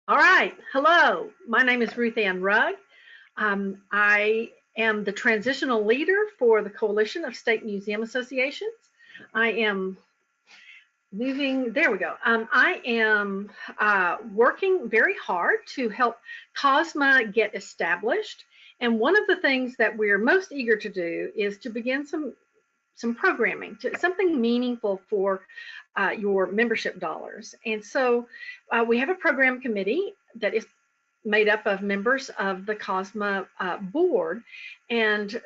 All right. Hello. My name is Ruth Ann Rugg. I am the transitional leader for the Coalition of State Museum Associations. I am moving, there we go. I am working very hard to help COSMA get established. And one of the things that we're most eager to do is to begin some programming, something meaningful for your membership dollars. And so we have a program committee that is made up of members of the COSMA board. And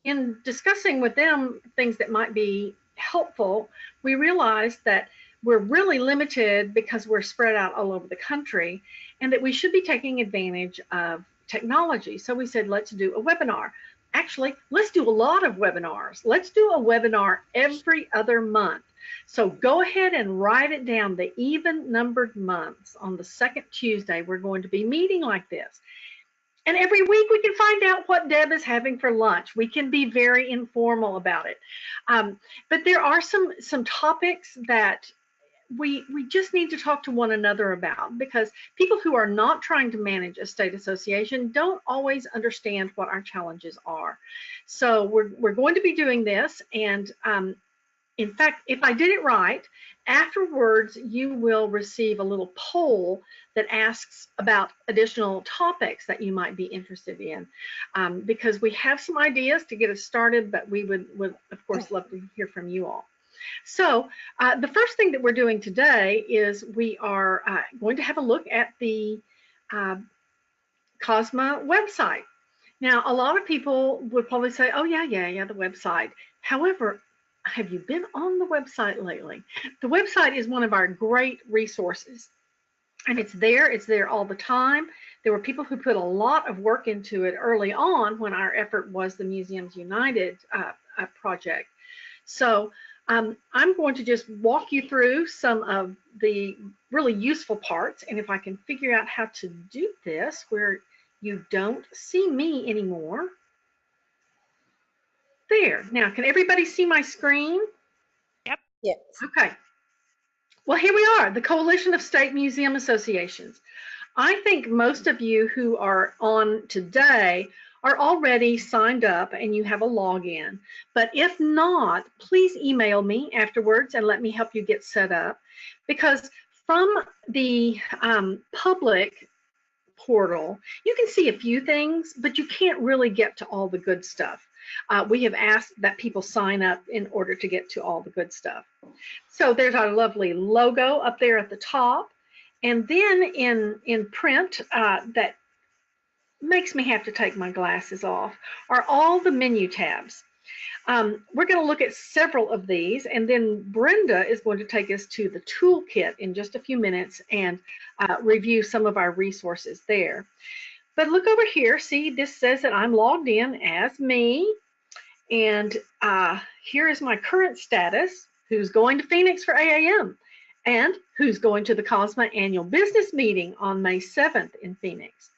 in discussing with them things that might be helpful, we realized that we're really limited because we're spread out all over the country and that we should be taking advantage of technology. So we said, let's do a webinar. Actually, let's do a lot of webinars. Let's do a webinar every other month. So go ahead and write it down, the even numbered months. On the second Tuesday, we're going to be meeting like this. And every week we can find out what Deb is having for lunch. We can be very informal about it. But there are some topics that we just need to talk to one another about, because people who are not trying to manage a state association don't always understand what our challenges are. So we're going to be doing this. And in fact, if I did it right, afterwards you will receive a little poll that asks about additional topics that you might be interested in, because we have some ideas to get us started, but we would of course love to hear from you all. So the first thing that we're doing today is we are going to have a look at the COSMA website. Now, a lot of people would probably say, oh, yeah, the website. However, have you been on the website lately? The website is one of our great resources, and it's there all the time. There were people who put a lot of work into it early on when our effort was the Museums United project. So I'm going to just walk you through some of the really useful parts, and if I can figure out how to do this where you don't see me anymore. There. Now, can everybody see my screen? Yep. Yes. Okay. Well, here we are, the Coalition of State Museum Associations. I think most of you who are on today are already signed up and you have a login. But if not, please email me afterwards and let me help you get set up. Because from the public portal, you can see a few things, but you can't really get to all the good stuff. We have asked that people sign up in order to get to all the good stuff. So there's our lovely logo up there at the top. And then in print, that makes me have to take my glasses off, are all the menu tabs. We're going to look at several of these, and then Brenda is going to take us to the toolkit in just a few minutes and review some of our resources there. But look over here, see, this says that I'm logged in as me, and here is my current status, who's going to Phoenix for AAM, and who's going to the COSMA annual business meeting on May 7th in Phoenix.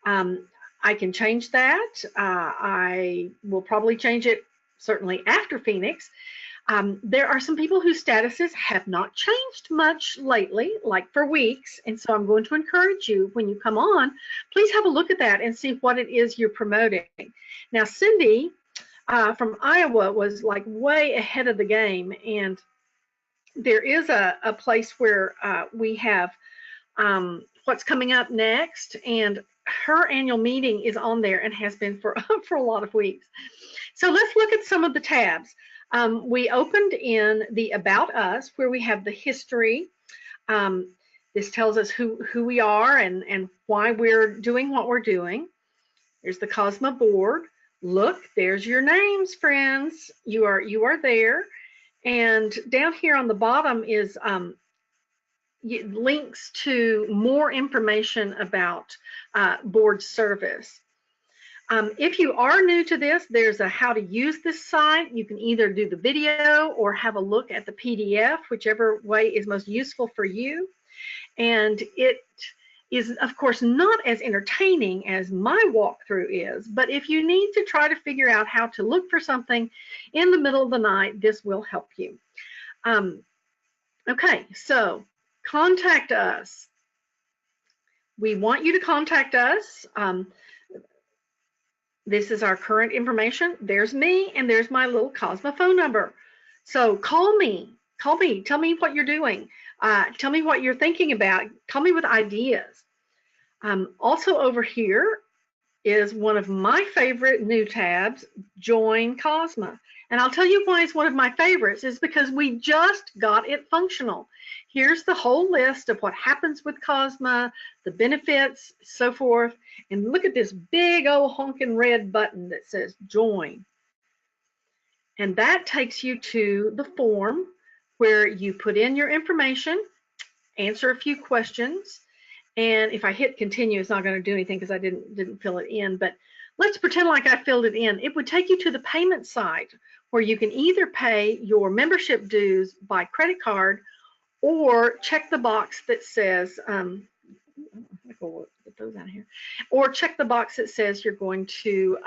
I can change that. I will probably change it certainly after Phoenix. There are some people whose statuses have not changed much lately, like for weeks, and so I'm going to encourage you, when you come on, please have a look at that and see what it is you're promoting. Now, Cindy from Iowa was like way ahead of the game, and there is a place where we have what's coming up next, and her annual meeting is on there and has been for a lot of weeks. So let's look at some of the tabs. We opened in the About Us, where we have the history. This tells us who we are and why we're doing what we're doing. There's the COSMA board. Look, there's your names, friends. You are there. And down here on the bottom is links to more information about board service. If you are new to this, there's a how to use this site. You can either do the video or have a look at the PDF, whichever way is most useful for you. And it is, of course, not as entertaining as my walkthrough is, but if you need to try to figure out how to look for something in the middle of the night, this will help you. Okay, so contact us. we want you to contact us. This is our current information. There's me, and there's my little COSMA phone number. So call me. Call me. Tell me what you're doing. Tell me what you're thinking about. Call me with ideas. Also over here is one of my favorite new tabs, Join COSMA. And I'll tell you why it's one of my favorites is because we just got it functional. Here's the whole list of what happens with COSMA, the benefits, so forth. And look at this big old honking red button that says Join. And that takes you to the form where you put in your information, answer a few questions. And if I hit continue, it's not going to do anything because I didn't fill it in. But let's pretend like I filled it in. It would take you to the payment site where you can either pay your membership dues by credit card or check the box that says, get those out of here, or check the box that says you're going to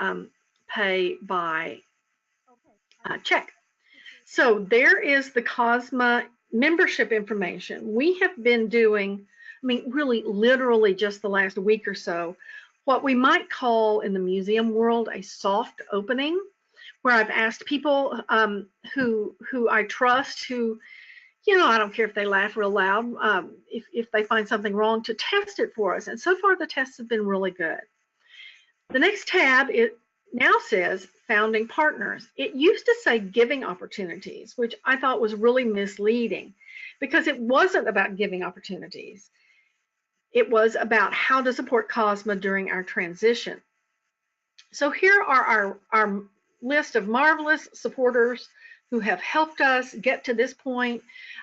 pay by check. So there is the COSMA membership information. We have been doing, I mean, really literally just the last week or so, what we might call in the museum world a soft opening, where I've asked people who I trust, who, you know, I don't care if they laugh real loud, if they find something wrong, to test it for us. And so far the tests have been really good. The next tab, it now says founding partners. It used to say giving opportunities, which I thought was really misleading because it wasn't about giving opportunities. It was about how to support COSMA during our transition. So here are our list of marvelous supporters who have helped us get to this point.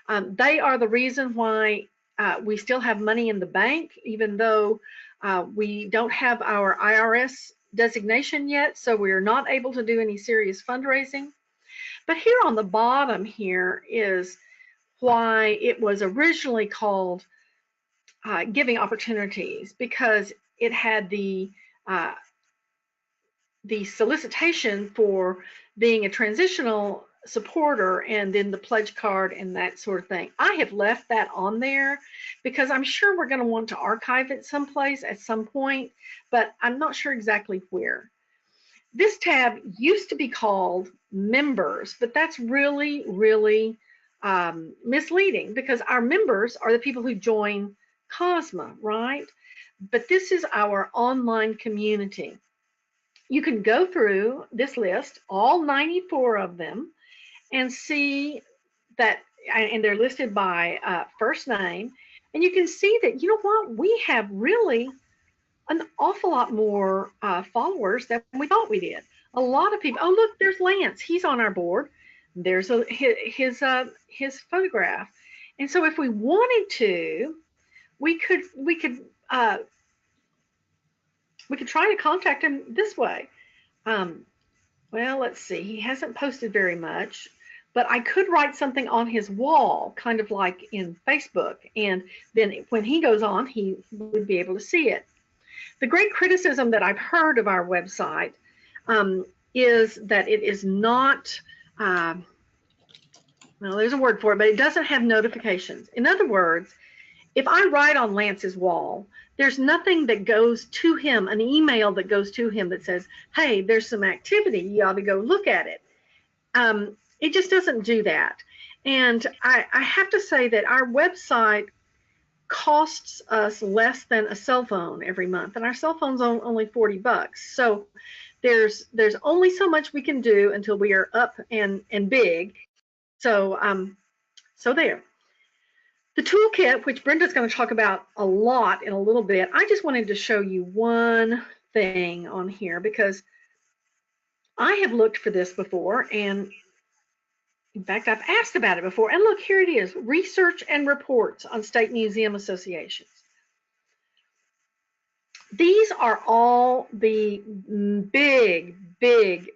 They are the reason why we still have money in the bank, even though we don't have our IRS designation yet, so we're not able to do any serious fundraising. But here on the bottom here is why it was originally called Giving Opportunities, because it had the solicitation for being a transitional supporter and then the pledge card and that sort of thing. I have left that on there because I'm sure we're going to want to archive it someplace at some point, but I'm not sure exactly where. This tab used to be called members, but that's really, really misleading because our members are the people who join COSMA, right? But this is our online community. You can go through this list, all 94 of them, and see that, and they're listed by first name, and you can see that, you know what, we have really an awful lot more followers than we thought we did. A lot of people, oh look, there's Lance, he's on our board. There's his photograph. And so if we wanted to, we could try to contact him this way. Well, let's see, he hasn't posted very much, but I could write something on his wall, kind of like in Facebook, and then when he goes on, he would be able to see it. The great criticism that I've heard of our website is that it is not, well, there's a word for it, but it doesn't have notifications. In other words, if I write on Lance's wall, there's nothing that goes to him, an email that goes to him that says, hey, there's some activity, you ought to go look at it. It just doesn't do that. And I have to say that our website costs us less than a cell phone every month, and our cell phone's only $40. So there's only so much we can do until we are up and big. So so there. The toolkit, which Brenda's going to talk about a lot in a little bit, I just wanted to show you one thing on here because I have looked for this before, and in fact, I've asked about it before. And look, here it is, research and reports on state museum associations. These are all the big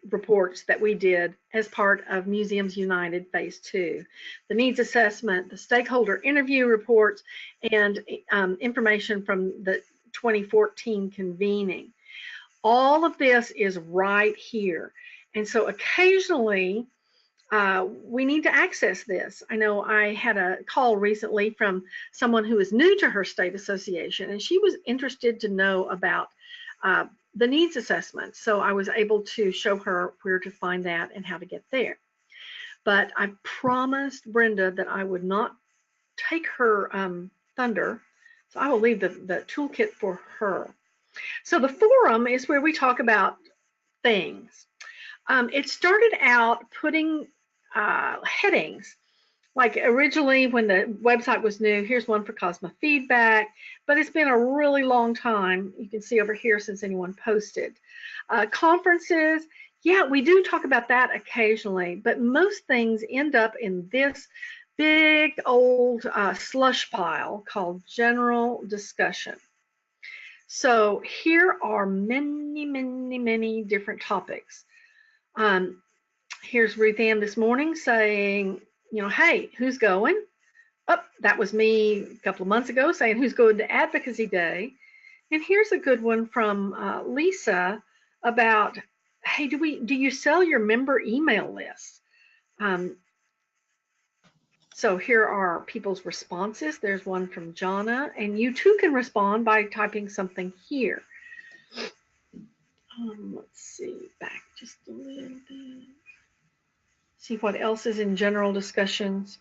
reports that we did as part of Museums United Phase 2. The needs assessment, the stakeholder interview reports, and information from the 2014 convening. All of this is right here. And so occasionally we need to access this. I know I had a call recently from someone who is new to her state association, and she was interested to know about the needs assessment. So I was able to show her where to find that and how to get there. But I promised Brenda that I would not take her thunder. So I will leave the toolkit for her. So the forum is where we talk about things. It started out putting headings. Like originally when the website was new, here's one for COSMA feedback, but it's been a really long time. You can see over here since anyone posted. Conferences, yeah, we do talk about that occasionally, but most things end up in this big old slush pile called general discussion. So here are many, many, many different topics. Here's Ruth Ann this morning saying, you know, hey, who's going? Oh, that was me a couple of months ago saying who's going to Advocacy Day. And here's a good one from Lisa about, hey, do you sell your member email list? So here are people's responses. There's one from Jonna, and you too can respond by typing something here. Let's see, back just a little bit. See what else is in general discussions.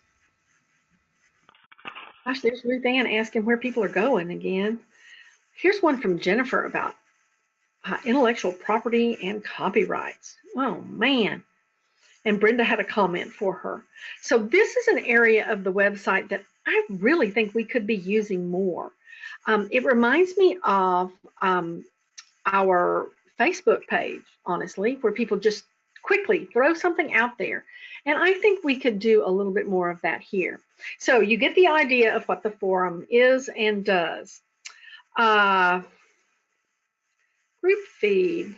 Gosh, there's Ruth Ann asking where people are going again. Here's one from Jennifer about intellectual property and copyrights. Oh, man. And Brenda had a comment for her. So this is an area of the website that I really think we could be using more. It reminds me of our Facebook page, honestly, where people just quickly throw something out there. And I think we could do a little bit more of that here. So you get the idea of what the forum is and does. Group feed.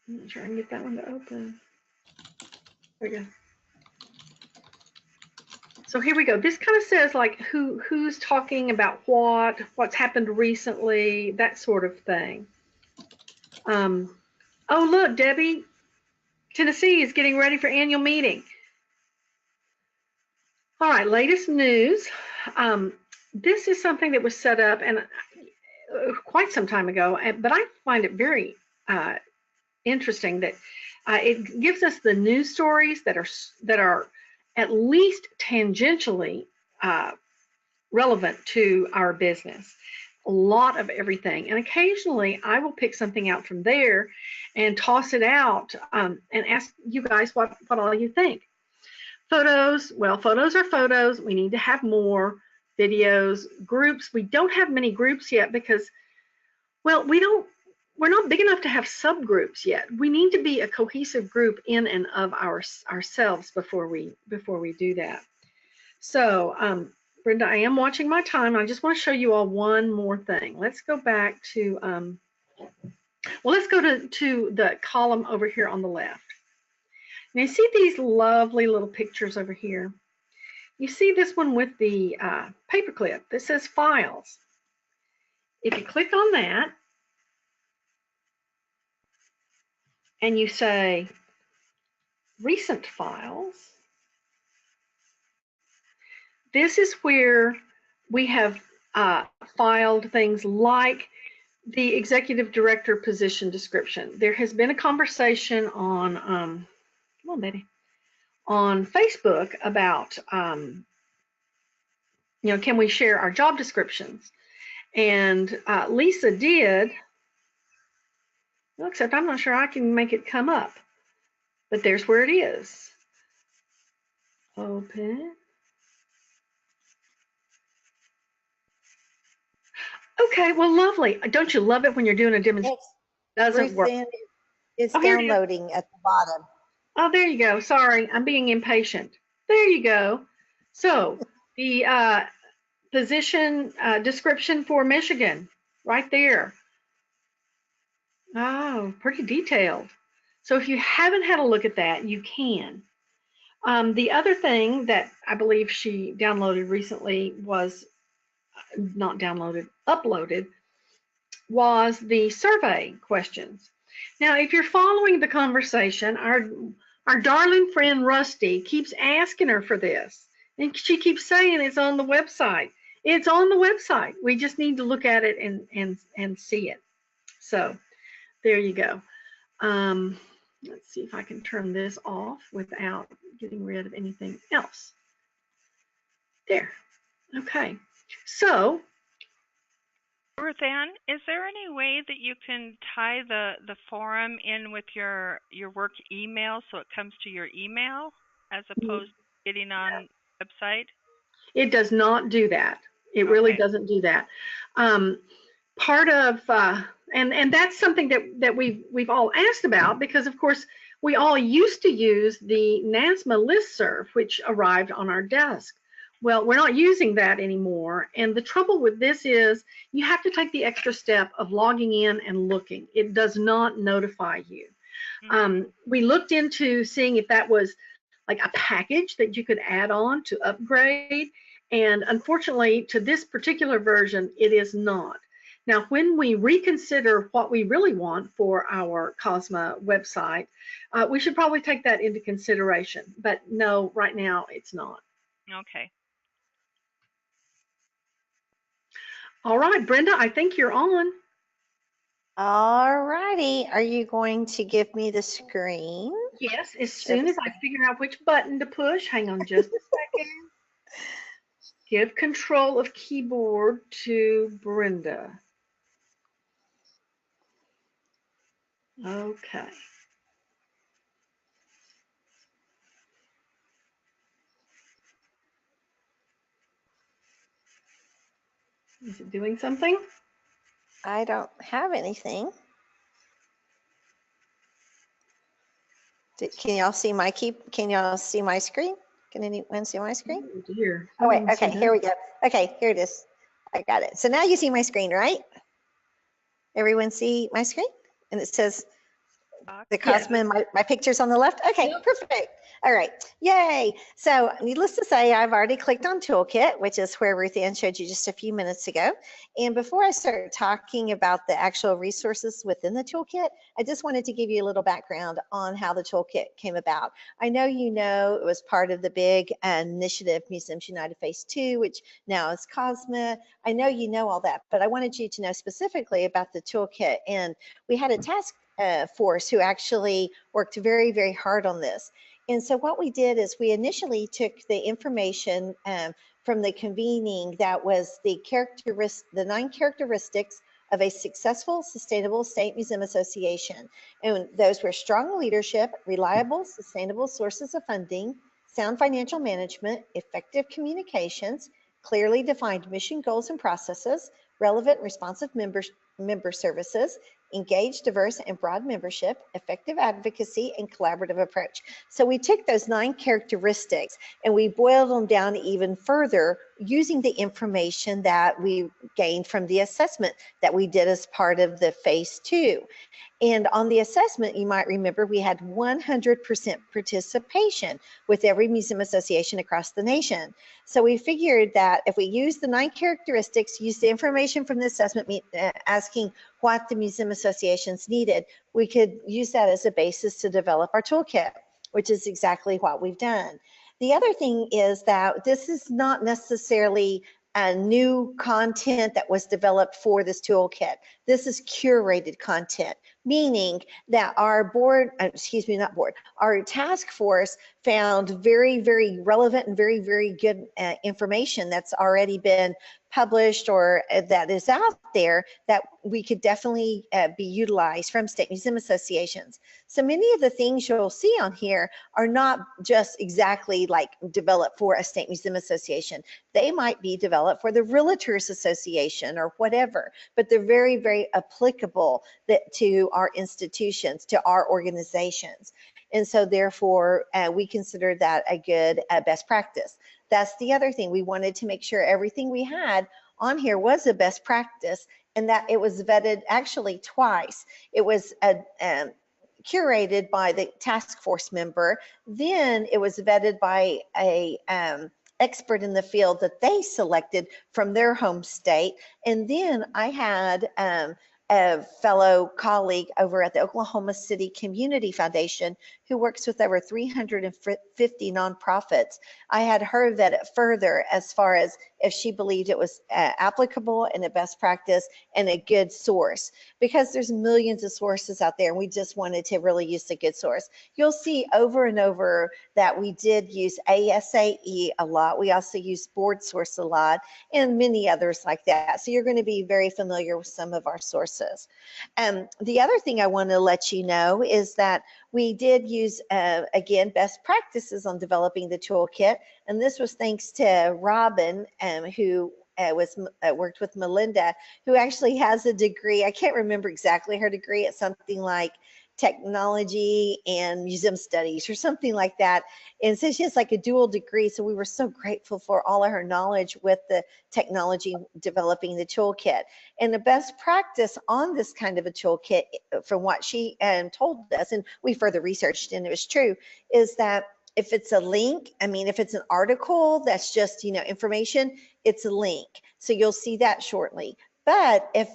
I'm going to try and get that one to open. There we go. So here we go. This kind of says like who's talking about what's happened recently, that sort of thing. Oh, look, Debbie, Tennessee is getting ready for annual meeting. All right, latest news. This is something that was set up and quite some time ago, but I find it very interesting that it gives us the news stories that are at least tangentially relevant to our business. A lot of everything, and occasionally I will pick something out from there and toss it out and ask you guys what all you think. Photos, well, photos are photos. We need to have more videos. Groups, we don't have many groups yet because, well, we're not big enough to have subgroups yet. We need to be a cohesive group in and of ourselves before we do that. So, Brenda, I am watching my time. I just want to show you all one more thing. Let's go back to, well, let's go to the column over here on the left. Now, you see these lovely little pictures over here? You see this one with the paperclip that says Files. If you click on that, and you say Recent Files, this is where we have filed things like the executive director position description. There has been a conversation on, come on, Betty, on Facebook about, you know, can we share our job descriptions? And Lisa did, well, except I'm not sure I can make it come up, but there's where it is. Open. Okay, well, lovely. Don't you love it when you're doing a demonstration? Doesn't work. It's downloading at the bottom. Oh, there you go. Sorry, I'm being impatient. There you go. So the position description for Michigan, right there. Oh, pretty detailed. So if you haven't had a look at that, you can. The other thing that I believe she downloaded recently was, not downloaded, uploaded, was the survey questions. Now, if you're following the conversation, our darling friend Rusty keeps asking her for this, and she keeps saying it's on the website. It's on the website. We just need to look at it and see it. So there you go. Let's see if I can turn this off without getting rid of anything else. There. Okay. So, Ruth Ann, is there any way that you can tie the forum in with your work email so it comes to your email as opposed to getting on the website? It does not do that. It really doesn't do that. Part of and that's something that we've all asked about, because of course we all used to use the NASMA listserv, which arrived on our desk. Well, we're not using that anymore, and the trouble with this is you have to take the extra step of logging in and looking. It does not notify you. We looked into seeing if that was like a package that you could add on to upgrade, and unfortunately to this particular version it is not. Now, when we reconsider what we really want for our COSMA website, we should probably take that into consideration, but no, right now it's not. Okay. All right, Brenda, I think you're on. All righty. Are you going to give me the screen? Yes, as soon as I figure out which button to push. Hang on just a second. Give control of keyboard to Brenda. Okay. Is it doing something? I don't have anything. Can y'all see my Can y'all see my screen? Can anyone see my screen? Oh dear. Oh wait, okay, here we go. Okay, here it is. I got it. So now you see my screen, right? Everyone see my screen? And it says the COSMA, my picture's on the left. Okay, perfect. All right, yay. So needless to say, I've already clicked on Toolkit, which is where Ruth Ann showed you just a few minutes ago. And before I start talking about the actual resources within the Toolkit, I just wanted to give you a little background on how the Toolkit came about. I know you know it was part of the big initiative, Museums United Phase 2, which now is COSMA. I know you know all that, but I wanted you to know specifically about the Toolkit. And we had a task force who actually worked very, very hard on this. And so what we did is we initially took the information from the convening that was the 9 characteristics of a successful, sustainable state museum association. And those were strong leadership, reliable, sustainable sources of funding, sound financial management, effective communications, clearly defined mission goals and processes, relevant responsive member services, engaged, diverse, and broad membership, effective advocacy, and collaborative approach. So we took those 9 characteristics and we boiled them down even further using the information that we gained from the assessment that we did as part of the phase 2. And on the assessment, you might remember we had 100% participation with every museum association across the nation. So we figured that if we use the 9 characteristics, use the information from the assessment, asking what the museum associations needed, we could use that as a basis to develop our toolkit, which is exactly what we've done. The other thing is that this is not necessarily a new content that was developed for this toolkit. This is curated content, meaning that our our task force found very, very relevant and very, very good information that's already been published or that is out there that we could definitely be utilized from state museum associations. So many of the things you'll see on here are not just exactly like developed for a state museum association. They might be developed for the Realtors Association or whatever, but they're very, very applicable to our institutions, to our organizations. And so therefore, we consider that a good best practice. That's the other thing. We wanted to make sure everything we had on here was a best practice and that it was vetted actually twice. It was curated by the task force member. Then it was vetted by a expert in the field that they selected from their home state. And then I had a fellow colleague over at the Oklahoma City Community Foundation who works with over 350 nonprofits. I had her vet it further as far as if she believed it was applicable and a best practice and a good source, because there's millions of sources out there and we just wanted to really use a good source. You'll see over and over that we did use ASAE a lot. We also use BoardSource a lot and many others like that. So you're going to be very familiar with some of our sources. The other thing I want to let you know is that we did use, again, best practices on developing the toolkit. And this was thanks to Robin, who worked with Melinda, who actually has a degree. I can't remember exactly her degree. It's something like technology and museum studies or something like that. And so she has like a dual degree. So we were so grateful for all of her knowledge with the technology developing the toolkit. And the best practice on this kind of a toolkit, from what she told us, and we further researched and it was true, is that if it's a link, I mean, if it's an article that's just, you know, information, it's a link. So you'll see that shortly. But if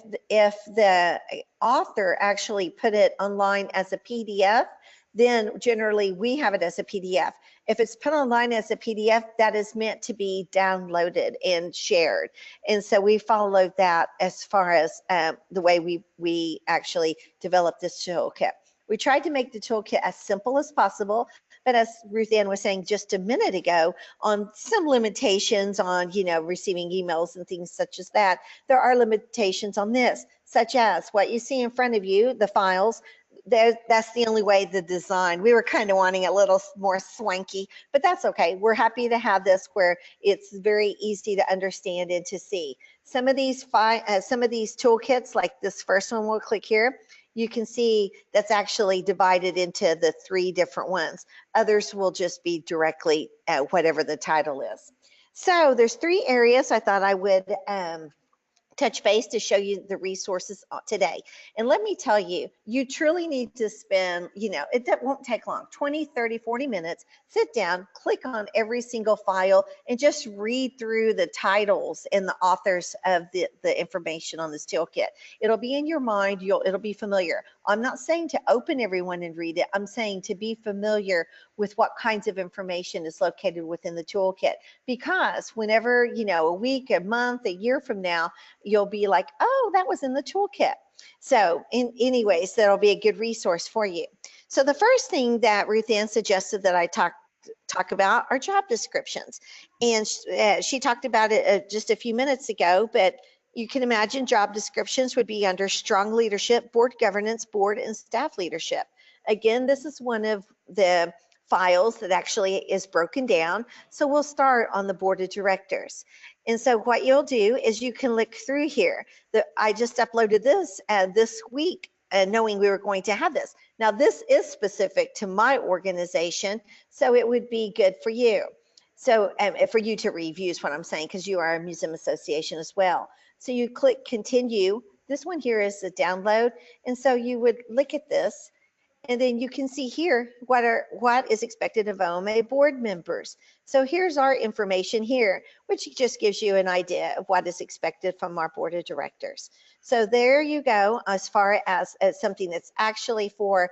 the author actually put it online as a PDF, then generally we have it as a PDF. If it's put online as a PDF, that is meant to be downloaded and shared. And so we followed that as far as the way we actually developed this toolkit. We tried to make the toolkit as simple as possible, but as Ruth Ann was saying just a minute ago, on some limitations on, you know, receiving emails and things such as that, there are limitations on this, such as what you see in front of you, the files. That's the only way the design, we were kind of wanting a little more swanky, but that's okay. We're happy to have this where it's very easy to understand and to see. Some of these toolkits, like this first one, we'll click here, you can see that's actually divided into the 3 different ones. Others will just be directly whatever the title is. So there's 3 areas I thought I would touch base to show you the resources today. And let me tell you, you truly need to spend, you know, it won't take long, 20, 30, 40 minutes, sit down, click on every single file and just read through the titles and the authors of the information on this toolkit. It'll be in your mind, it'll be familiar. I'm not saying to open everyone and read it. I'm saying to be familiar with what kinds of information is located within the toolkit, because whenever, you know, a week, a month, a year from now, you'll be like, oh, that was in the toolkit. So anyways, that'll be a good resource for you. So the first thing that Ruth Ann suggested that I talk about are job descriptions. And she talked about it just a few minutes ago, but you can imagine job descriptions would be under strong leadership, board governance, board and staff leadership. Again, this is one of the files that actually is broken down. So we'll start on the board of directors. And so what you'll do is you can look through here. I just uploaded this this week, knowing we were going to have this. Now this is specific to my organization, so it would be good for you. So for you to review is what I'm saying, because you are a museum association as well. So you click continue. This one here is a download. And so you would look at this, and then you can see here what is expected of OMA board members. So here's our information here, which just gives you an idea of what is expected from our board of directors. So there you go, as far as something that's actually for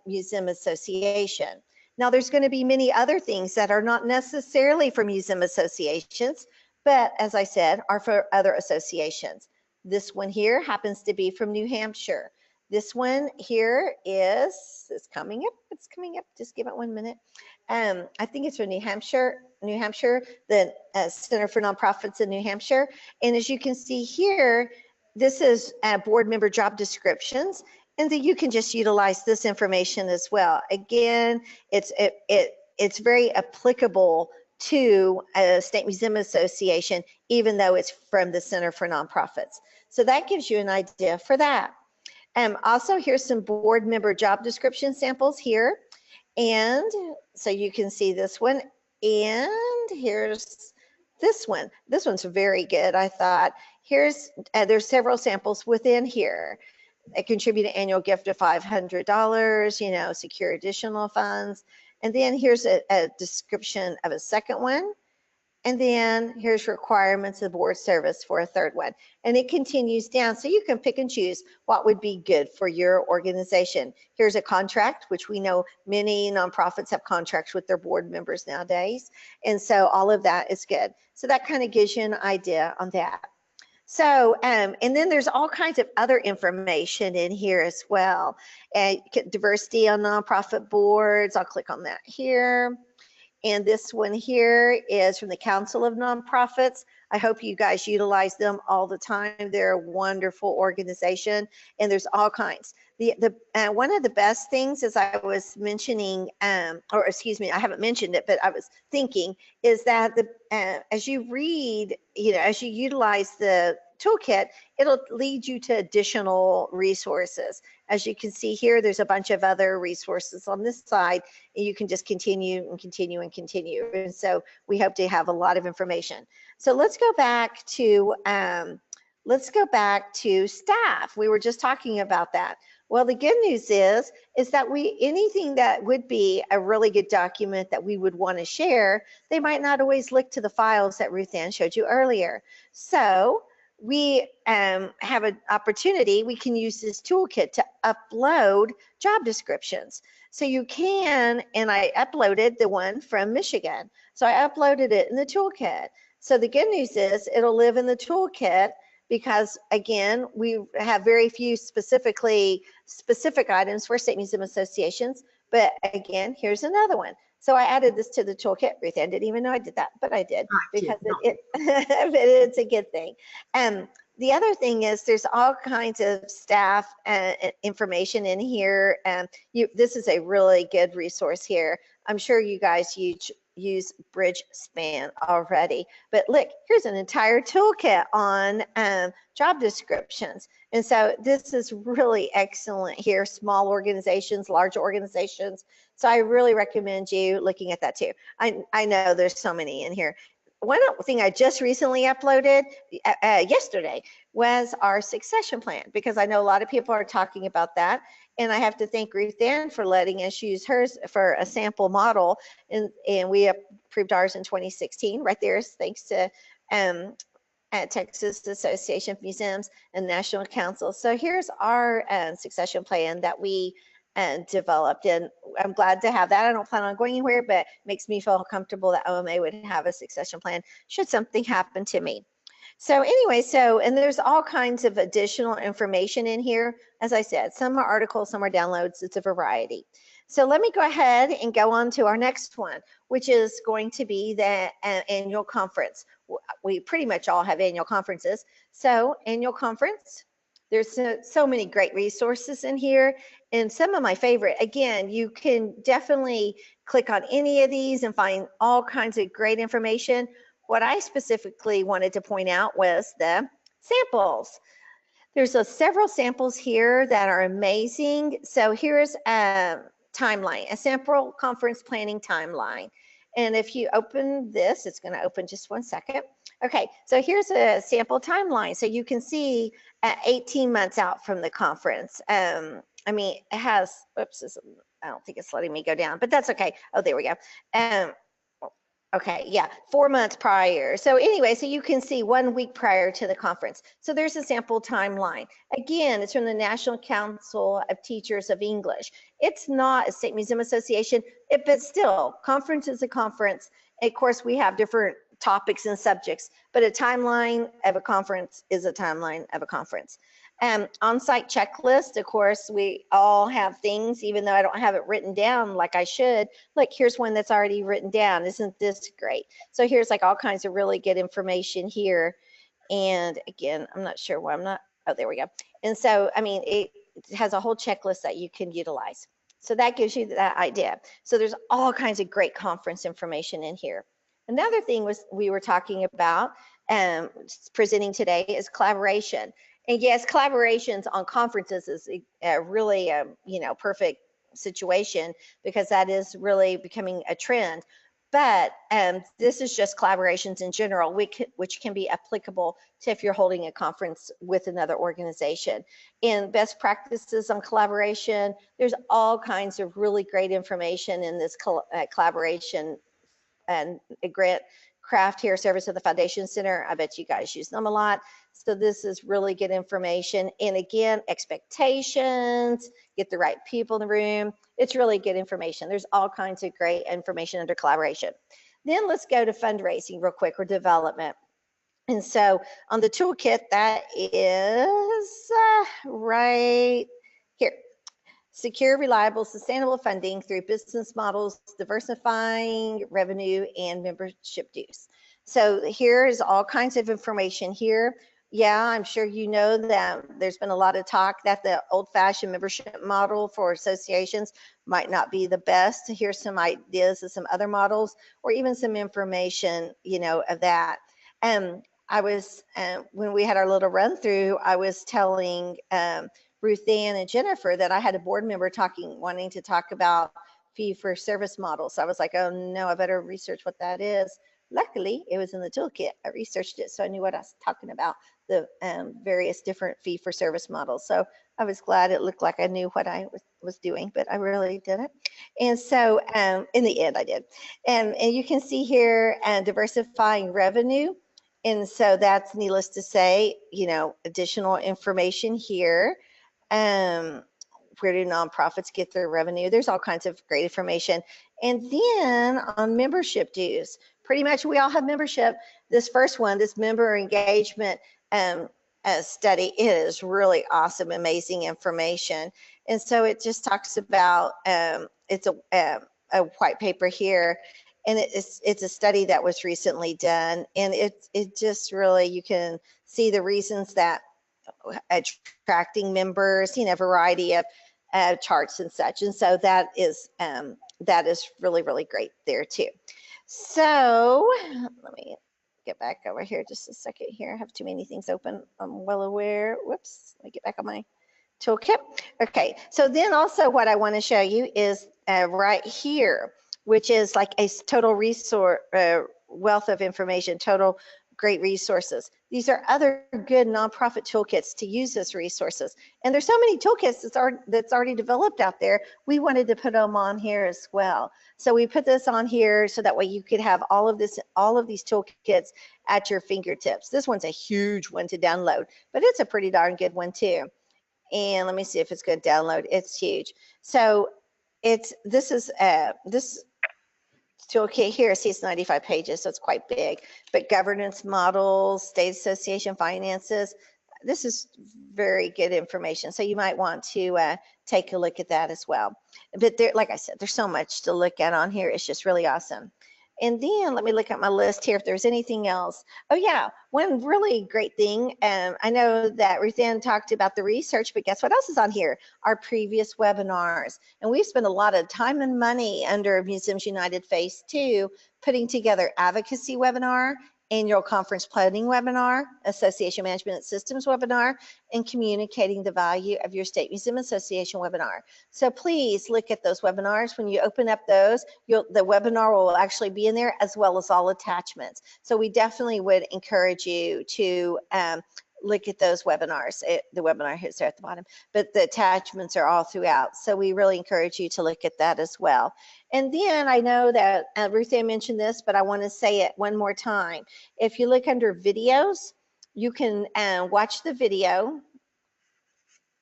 museum association. Now there's going to be many other things that are not necessarily for museum associations, but as I said, are for other associations. This one here happens to be from New Hampshire. This one here it's coming up, just give it 1 minute. I think it's from New Hampshire, the Center for Nonprofits in New Hampshire. And as you can see here, this is board member job descriptions. And then you can just utilize this information as well. Again, it's very applicable to a state museum association, even though it's from the Center for Nonprofits. So that gives you an idea for that. Also, here's some board member job description samples here. And so you can see this one. And here's this one. This one's very good, I thought. There's several samples within here. Contribute an annual gift of $500, you know, secure additional funds. And then here's a description of a second one. And then here's requirements of board service for a third one. And it continues down, so you can pick and choose what would be good for your organization. Here's a contract, which we know many nonprofits have contracts with their board members nowadays. And so all of that is good. So that kind of gives you an idea on that. So, and then there's all kinds of other information in here as well. Diversity on nonprofit boards, I'll click on that here. And this one here is from the Council of Nonprofits. I hope you guys utilize them all the time. They're a wonderful organization, and there's all kinds. One of the best things, as I was mentioning, or excuse me, I haven't mentioned it, but I was thinking, is that as you read, as you utilize the toolkit, it'll lead you to additional resources. As you can see here, there's a bunch of other resources on this side, and you can just continue and continue and continue. And so we hope to have a lot of information. So let's go back to staff. We were just talking about that. Well, the good news is that anything that would be a really good document that we would want to share, they might not always look to the files that Ruth Ann showed you earlier. So we have an opportunity, we can use this toolkit to upload job descriptions. So you can, and I uploaded the one from Michigan. So I uploaded it in the toolkit. So the good news is it'll live in the toolkit because, again, we have very few specific items for state museum associations. But again, here's another one. So I added this to the toolkit. Ruth Ann didn't even know I did that, but I did because it's a good thing. The other thing is there's all kinds of staff information in here. This is a really good resource here. I'm sure you guys use Bridgespan already, but look, here's an entire toolkit on job descriptions. And so this is really excellent here, small organizations, large organizations. So I really recommend you looking at that too. I know there's so many in here. One thing I just recently uploaded yesterday was our succession plan, because I know a lot of people are talking about that. And I have to thank Ruth Ann for letting us use hers for a sample model. And we approved ours in 2016. Right there is thanks to Texas Association of Museums and National Council. So here's our succession plan that we developed, and I'm glad to have that. I don't plan on going anywhere, but it makes me feel comfortable that OMA would have a succession plan should something happen to me. So anyway, and there's all kinds of additional information in here. As I said, some are articles, some are downloads. It's a variety. So let me go ahead and go on to our next one, which is going to be the annual conference. We pretty much all have annual conferences. So annual conference, there's so many great resources in here. And some of my favorite, again, you can definitely click on any of these and find all kinds of great information. What I specifically wanted to point out was the samples. There's several samples here that are amazing. So here's a timeline, a sample conference planning timeline. And if you open this, it's going to open just 1 second. Okay, so here's a sample timeline. So you can see 18 months out from the conference. I mean, it has, oops, I don't think it's letting me go down, but that's okay. Oh, there we go. Okay, yeah, 4 months prior. So anyway, so you can see 1 week prior to the conference. So there's a sample timeline. Again, it's from the National Council of Teachers of English. It's not a State Museum Association, but still, conference is a conference. Of course, we have different topics and subjects, but a timeline of a conference is a timeline of a conference. On-site checklist, of course, we all have things, even though I don't have it written down like I should. Look, here's one that's already written down. Isn't this great? So here's like all kinds of really good information here. And again, I'm not sure why I'm not, oh, there we go. And so, I mean, it has a whole checklist that you can utilize. So that gives you that idea. So there's all kinds of great conference information in here. Another thing we were talking about presenting today is collaboration. And yes, collaborations on conferences is a really, perfect situation, because that is really becoming a trend. But this is just collaborations in general, which can be applicable to if you're holding a conference with another organization. And best practices on collaboration, there's all kinds of really great information in this collaboration and grant craft here, service of the Foundation Center. I bet you guys use them a lot. So this is really good information. And again, expectations, get the right people in the room. It's really good information. There's all kinds of great information under collaboration. Then let's go to fundraising real quick, or development. And so on the toolkit, that is right here. Secure, reliable, sustainable funding through business models, diversifying revenue, and membership dues. So here is all kinds of information here. Yeah, I'm sure you know that there's been a lot of talk that the old-fashioned membership model for associations might not be the best. Here's some ideas of some other models, or even some information, you know, of that. I was, when we had our little run through, I was telling Ruth Ann and Jennifer that I had a board member wanting to talk about fee for service models. So I was like, oh no, I better research what that is. Luckily, it was in the toolkit. I researched it, so I knew what I was talking about, the various different fee for service models. So I was glad it looked like I knew what I was doing, but I really didn't. And so in the end, I did. And you can see here, diversifying revenue. And so that's, needless to say, you know, additional information here. Where do nonprofits get their revenue? There's all kinds of great information. And then on membership dues, pretty much we all have membership. This first one, this member engagement study, is really awesome, amazing information. And so it just talks about, it's a white paper here, and it's a study that was recently done, and it just really, you can see the reasons that attracting members, you know, variety of charts and such. And so that is really, really great there too. So let me get back over here just a second here. I have too many things open. I'm well aware. Whoops, let me get back on my toolkit. Okay, so then also what I want to show you is right here, which is like a total resource, wealth of information, total great resources. These are other good nonprofit toolkits to use as resources. And there's so many toolkits that's already developed out there. We wanted to put them on here as well. So we put this on here so that way you could have all of these toolkits at your fingertips. This one's a huge one to download, but it's a pretty darn good one too. And let me see if it's good to download. It's huge. So this toolkit here, see, it's 95 pages, so it's quite big. But governance models, state association finances, this is very good information. So you might want to take a look at that as well. But there, like I said, there's so much to look at on here. It's just really awesome. And then let me look at my list here if there's anything else. Oh yeah, one really great thing. I know that Ruth Ann talked about the research, but guess what else is on here? Our previous webinars. And we've spent a lot of time and money under Museums United Phase 2 putting together advocacy webinar, annual conference planning webinar, association management systems webinar, and communicating the value of your state museum association webinar. So please look at those webinars. When you open up those, the webinar will actually be in there, as well as all attachments. So we definitely would encourage you to look at those webinars. The webinar is there at the bottom, but the attachments are all throughout. So we really encourage you to look at that as well. And then I know that Ruth Ann mentioned this, but I want to say it one more time. If you look under videos, you can watch the video.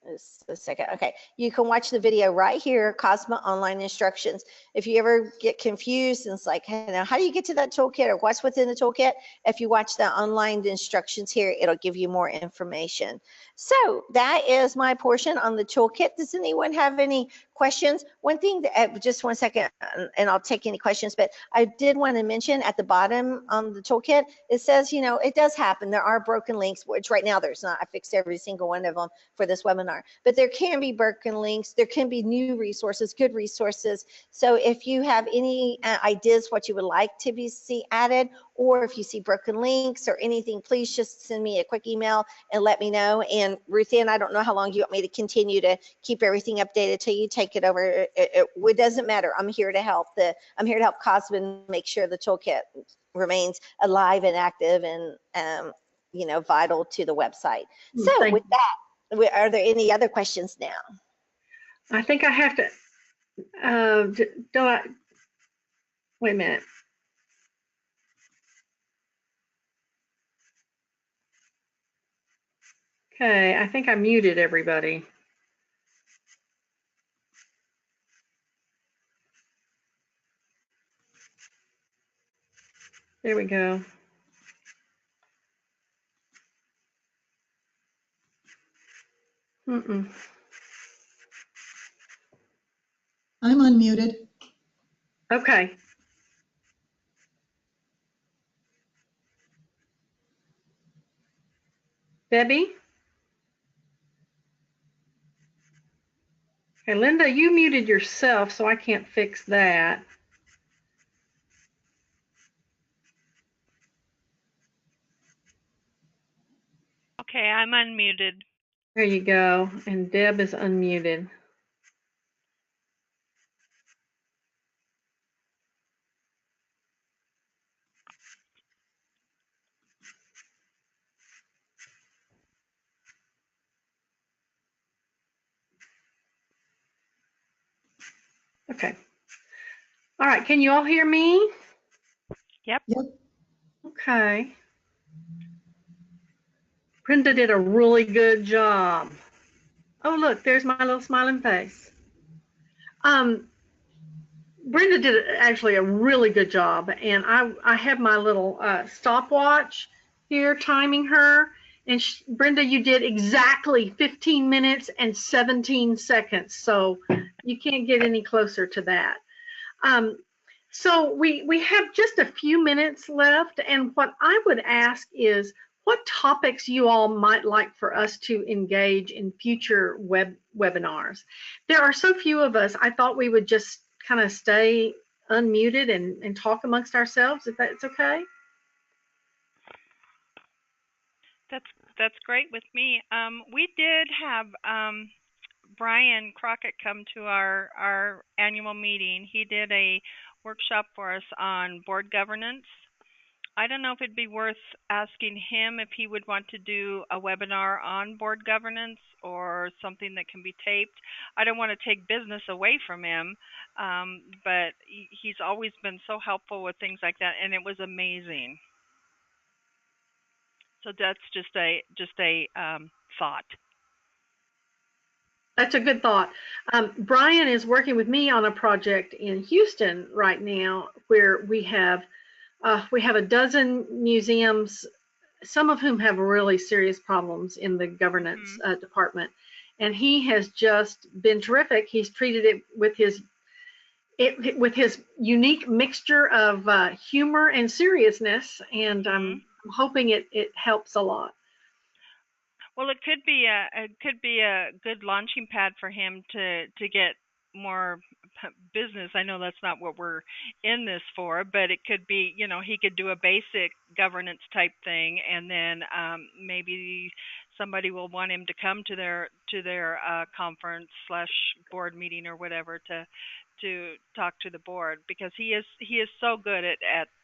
Just a second. Okay, you can watch the video right here, COSMA online instructions. If you ever get confused and it's like, hey, now how do you get to that toolkit, or what's within the toolkit? If you watch the online instructions here, it'll give you more information. So that is my portion on the toolkit. Does anyone have any questions? One thing, just one second, and I'll take any questions, but I did want to mention at the bottom on the toolkit, it says, you know, it does happen. There are broken links, which right now there's not. I fixed every single one of them for this webinar, but there can be broken links. There can be new resources, good resources. So if you have any ideas what you would like to see added, or if you see broken links or anything, please just send me a quick email and let me know. And Ruth Ann, I don't know how long you want me to continue to keep everything updated till you take it over. It doesn't matter. I'm here to help. I'm here to help COSMA make sure the toolkit remains alive and active and you know, vital to the website. So with that, are there any other questions now? I think I have to. Wait a minute. Okay, I think I muted everybody. There we go. Mm-mm. I'm unmuted. Okay. Debbie? Okay, Linda, you muted yourself, so I can't fix that. Okay, I'm unmuted. There you go. And Deb is unmuted. Okay. All right, can you all hear me? Yep. Yep. Okay. Brenda did a really good job. Oh, look, there's my little smiling face. Brenda did actually a really good job, and I have my little stopwatch here timing her. And Brenda, you did exactly 15 minutes and 17 seconds, so you can't get any closer to that. So we have just a few minutes left, and what I would ask is what topics you all might like for us to engage in future webinars. There are so few of us, I thought we would just kind of stay unmuted and talk amongst ourselves, if that's okay. That's great with me. We did have Brian Crockett come to our annual meeting. He did a workshop for us on board governance. I don't know if it'd be worth asking him if he would want to do a webinar on board governance or something that can be taped. I don't want to take business away from him, but he's always been so helpful with things like that, and it was amazing. So that's just a thought. That's a good thought. Brian is working with me on a project in Houston right now where we have a dozen museums, some of whom have really serious problems in the governance department. And he has just been terrific. He's treated it with his unique mixture of humor and seriousness, and I'm hoping it helps a lot. Well, it could be a good launching pad for him to get more business. I know that's not what we're in this for, but it could be, he could do a basic governance type thing, and then maybe somebody will want him to come to their conference / board meeting or whatever to talk to the board, because he is so good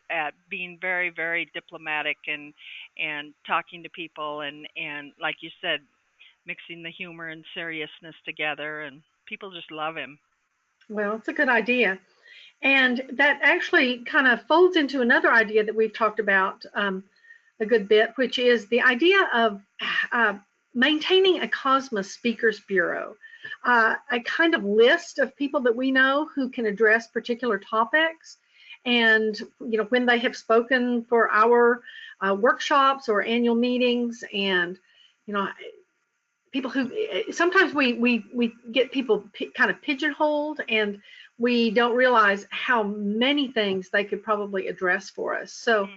at being very, very diplomatic and talking to people and like you said, mixing the humor and seriousness together, and people just love him. Well, it's a good idea. And that actually kind of folds into another idea that we've talked about a good bit, which is the idea of maintaining a COSMA Speakers Bureau, a kind of list of people that we know who can address particular topics. And, when they have spoken for our workshops or annual meetings, and, people who sometimes we get people kind of pigeonholed, and we don't realize how many things they could probably address for us. So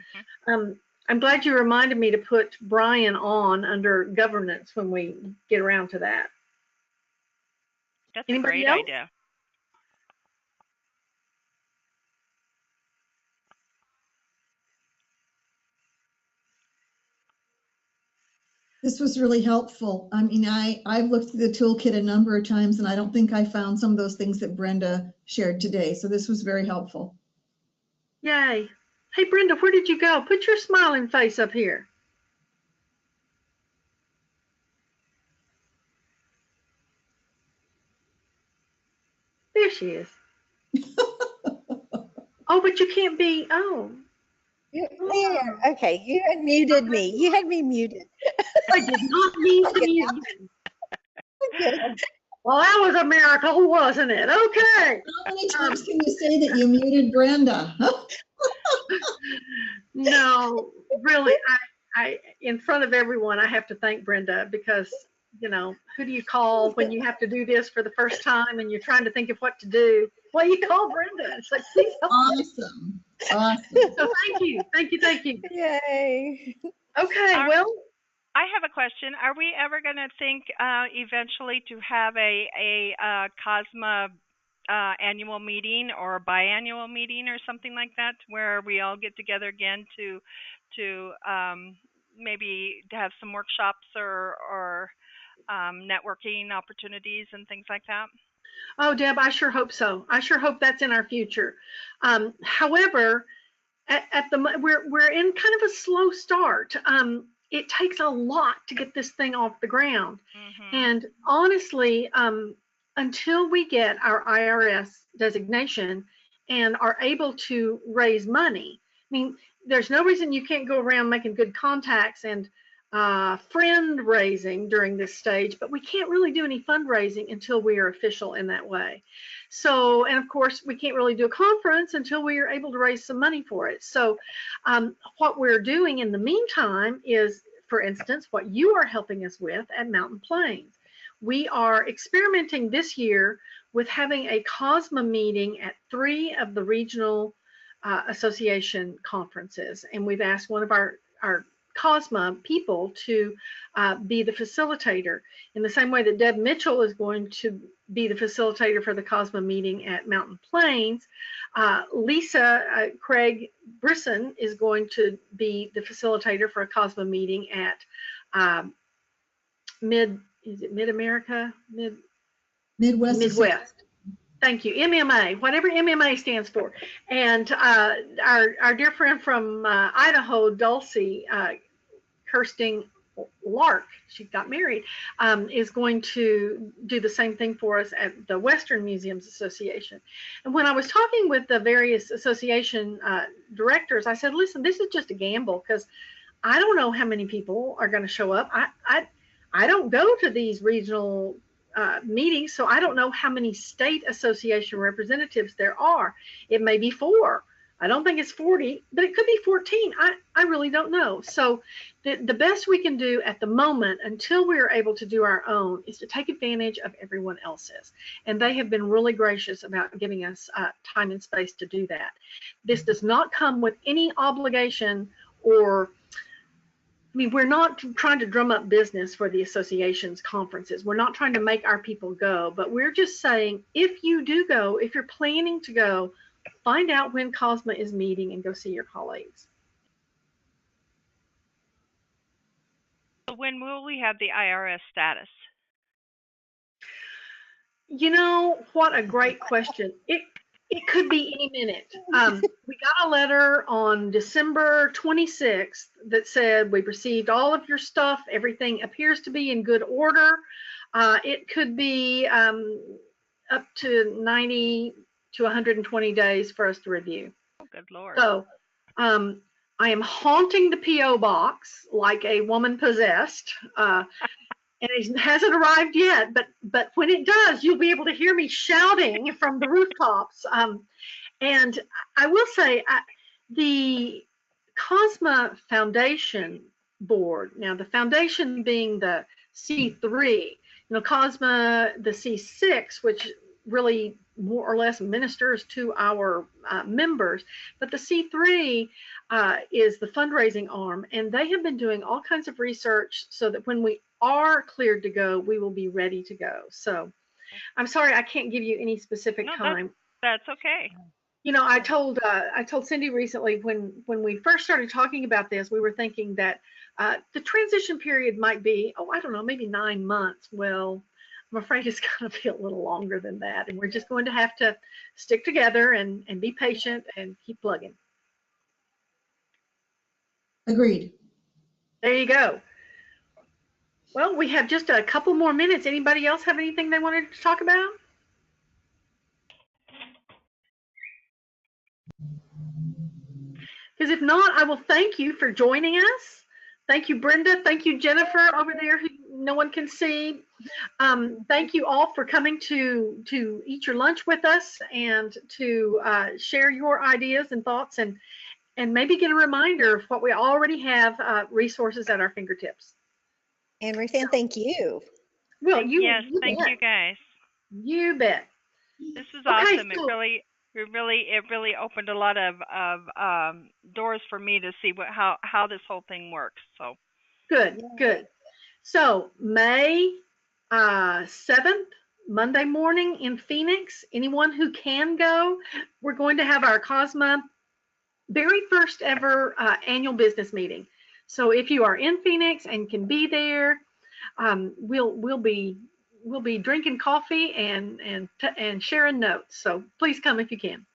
I'm glad you reminded me to put Brian on under governance when we get around to that. That's Anybody a great else? idea. This was really helpful. I mean, I've looked through the toolkit a number of times, and I don't think I found some of those things that Brenda shared today. So this was very helpful. Yay. Hey, Brenda, where did you go? Put your smiling face up here. There she is. Oh, but you can't be, There. Okay, you had muted me. You had me muted. I did not mean communion. Good. Well, that was a miracle, wasn't it? Okay. How many times can you say that you muted Brenda? No, really, in front of everyone, I have to thank Brenda because, you know, who do you call when you have to do this for the first time and you're trying to think of what to do? Well, you call Brenda. It's like, please help me. Awesome. Awesome. So thank you. Thank you. Thank you. Yay. Okay, well, I have a question. Are we ever going to think eventually to have a COSMA annual meeting or biannual meeting or something like that, where we all get together again to maybe to have some workshops or networking opportunities and things like that? oh, Deb, I sure hope so. I sure hope that's in our future. However, we're in kind of a slow start. It takes a lot to get this thing off the ground. Mm-hmm. And honestly, until we get our IRS designation and are able to raise money, I mean, there's no reason you can't go around making good contacts and friend raising during this stage, but we can't really do any fundraising until we are official in that way. So, and of course, we can't really do a conference until we are able to raise some money for it. So what we're doing in the meantime is, for instance, what you are helping us with at Mountain Plains. We are experimenting this year with having a COSMA meeting at 3 of the regional association conferences. And we've asked one of our COSMA people to be the facilitator in the same way that Deb Mitchell is going to be the facilitator for the COSMA meeting at Mountain Plains. Lisa Craig Brisson is going to be the facilitator for a COSMA meeting at Mid-America? Midwest. Thank you. MMA, whatever MMA stands for. And our dear friend from Idaho, Dulcie, Kirsting Lark, she got married, is going to do the same thing for us at the Western Museums Association. And when I was talking with the various association directors, I said, listen, this is just a gamble because I don't know how many people are going to show up. I don't go to these regional meetings, so I don't know how many state association representatives there are. It may be 4. I don't think it's 40, but it could be 14. I really don't know. So the best we can do at the moment until we are able to do our own is to take advantage of everyone else's. And they have been really gracious about giving us time and space to do that. This does not come with any obligation or, I mean, we're not trying to drum up business for the association's conferences. We're not trying to make our people go, but we're just saying, if you do go, if you're planning to go, find out when COSMA is meeting and go see your colleagues. So when will we have the IRS status? You know, what a great question. It could be any minute. We got a letter on December 26th that said we've received all of your stuff. Everything appears to be in good order. It could be up to 90 to 120 days for us to review. Oh, good Lord. So I am haunting the P.O. box like a woman possessed. And it hasn't arrived yet, but when it does, you'll be able to hear me shouting from the rooftops. And I will say, the COSMA Foundation Board, now the foundation being the C3, you know, COSMA, the C6, which really more or less ministers to our members, but the C3 is the fundraising arm, and they have been doing all kinds of research so that when we are cleared to go, we will be ready to go. So I'm sorry I can't give you any specific time. That's okay. You know, I told Cindy recently when we first started talking about this, we were thinking that the transition period might be, I don't know, maybe 9 months. Well, I'm afraid it's going to be a little longer than that, and we're just going to have to stick together and be patient and keep plugging. Agreed. There you go. Well, we have just a couple more minutes. Anybody else have anything they wanted to talk about? Because if not, I will thank you for joining us. Thank you, Brenda. Thank you, Jennifer, over there who no one can see. Thank you all for coming to eat your lunch with us and to share your ideas and thoughts and maybe get a reminder of what we already have resources at our fingertips. And Ruth Ann, thank you. Well, Yes, you thank bet. you guys. You bet. This is Okay, awesome. It really opened a lot of doors for me to see how this whole thing works. So good, good. So May 7th, Monday morning in Phoenix. Anyone who can go, we're going to have our COSMA very first ever annual business meeting. So if you are in Phoenix and can be there, we'll be drinking coffee and sharing notes. So please come if you can.